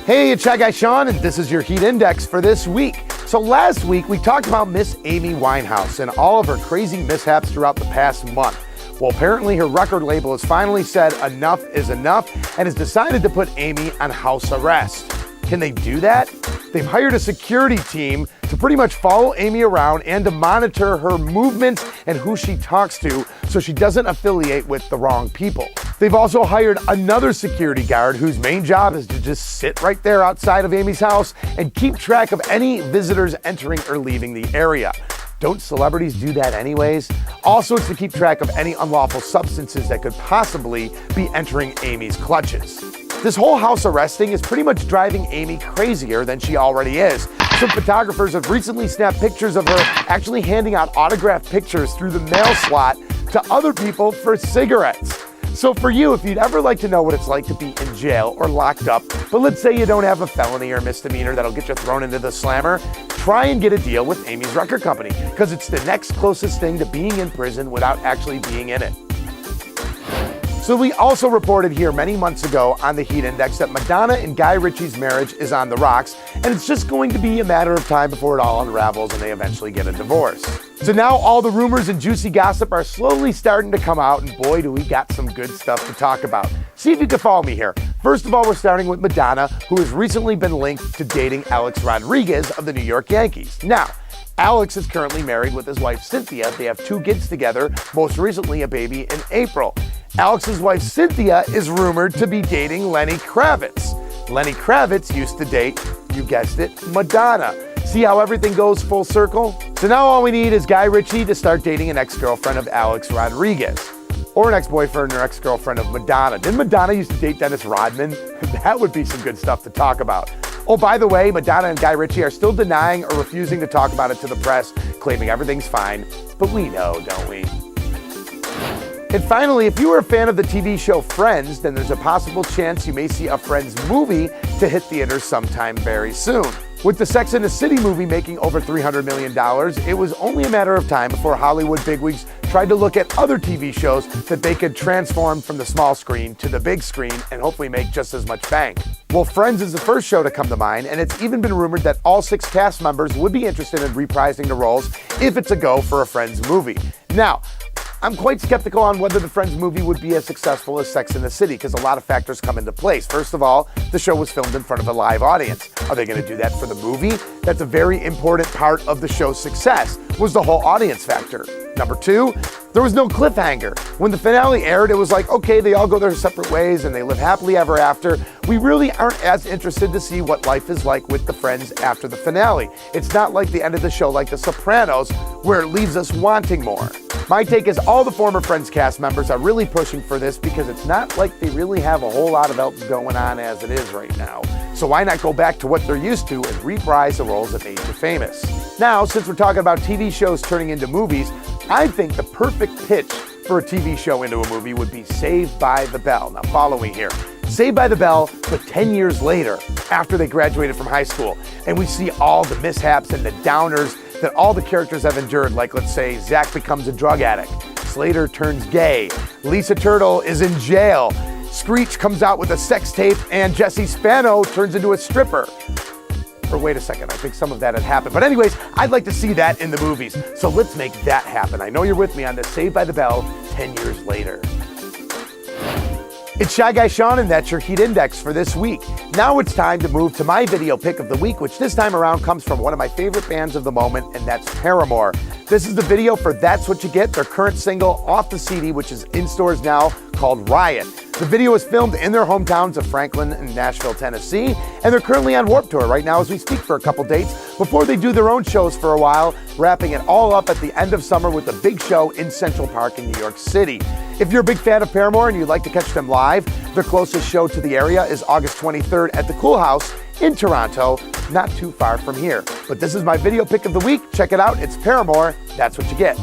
Hey, it's Shy Guy Shawn, and this is your Heat Index for this week. So last week, we talked about Miss Amy Winehouse and all of her crazy mishaps throughout the past month. Well, apparently her record label has finally said enough is enough and has decided to put Amy on house arrest. Can they do that? They've hired a security team to pretty much follow Amy around and to monitor her movements and who she talks to so she doesn't affiliate with the wrong people. They've also hired another security guard whose main job is to just sit right there outside of Amy's house and keep track of any visitors entering or leaving the area. Don't celebrities do that anyways? Also, it's to keep track of any unlawful substances that could possibly be entering Amy's clutches. This whole house arresting is pretty much driving Amy crazier than she already is. Some photographers have recently snapped pictures of her actually handing out autographed pictures through the mail slot to other people for cigarettes. So for you, if you'd ever like to know what it's like to be in jail or locked up, but let's say you don't have a felony or misdemeanor that'll get you thrown into the slammer, try and get a deal with Amy's record company, because it's the next closest thing to being in prison without actually being in it. So we also reported here many months ago on the Heat Index that Madonna and Guy Ritchie's marriage is on the rocks, and it's just going to be a matter of time before it all unravels and they eventually get a divorce. So now all the rumors and juicy gossip are slowly starting to come out, and boy, do we got some good stuff to talk about. See if you can follow me here. First of all, we're starting with Madonna, who has recently been linked to dating Alex Rodriguez of the New York Yankees. Now, Alex is currently married with his wife Cynthia. They have 2 kids together, most recently a baby in April. Alex's wife Cynthia is rumored to be dating Lenny Kravitz. Lenny Kravitz used to date, you guessed it, Madonna. See how everything goes full circle? So now all we need is Guy Ritchie to start dating an ex-girlfriend of Alex Rodriguez. Or an ex-boyfriend or ex-girlfriend of Madonna. Didn't Madonna used to date Dennis Rodman? That would be some good stuff to talk about. Oh, by the way, Madonna and Guy Ritchie are still denying or refusing to talk about it to the press, claiming everything's fine. But we know, don't we? And finally, if you were a fan of the TV show Friends, then there's a possible chance you may see a Friends movie to hit theaters sometime very soon. With the Sex and the City movie making over $300 million, it was only a matter of time before Hollywood bigwigs tried to look at other TV shows that they could transform from the small screen to the big screen and hopefully make just as much bank. Well, Friends is the first show to come to mind, and it's even been rumored that all 6 cast members would be interested in reprising the roles if it's a go for a Friends movie. Now, I'm quite skeptical on whether the Friends movie would be as successful as Sex and the City because a lot of factors come into place. First of all, the show was filmed in front of a live audience. Are they going to do that for the movie? That's a very important part of the show's success, was the whole audience factor. Number 2, there was no cliffhanger. When the finale aired, it was like, okay, they all go their separate ways and they live happily ever after. We really aren't as interested to see what life is like with the friends after the finale. It's not like the end of the show like The Sopranos, where it leaves us wanting more. My take is all the former Friends cast members are really pushing for this because it's not like they really have a whole lot of else going on as it is right now. So why not go back to what they're used to and reprise the roles that made you famous? Now, since we're talking about TV shows turning into movies, I think the perfect pitch for a TV show into a movie would be Saved by the Bell. Now follow me here. Saved by the Bell, but 10 years later, after they graduated from high school, and we see all the mishaps and the downers that all the characters have endured, like let's say Zach becomes a drug addict, Slater turns gay, Lisa Turtle is in jail, Screech comes out with a sex tape, and Jesse Spano turns into a stripper. Or wait a second, I think some of that had happened. But anyways, I'd like to see that in the movies. So let's make that happen. I know you're with me on this Saved by the Bell 10 years later. It's Shy Guy Shawn, and that's your Heat Index for this week. Now it's time to move to my video pick of the week, which this time around comes from one of my favorite bands of the moment, and that's Paramore. This is the video for That's What You Get, their current single off the CD, which is in stores now, called Riot. The video was filmed in their hometowns of Franklin and Nashville, Tennessee, and they're currently on Warped Tour right now as we speak for a couple dates before they do their own shows for a while, wrapping it all up at the end of summer with a big show in Central Park in New York City. If you're a big fan of Paramore and you'd like to catch them live, their closest show to the area is August 23rd at the Cool House in Toronto, not too far from here. But this is my video pick of the week. Check it out. It's Paramore. That's What You Get.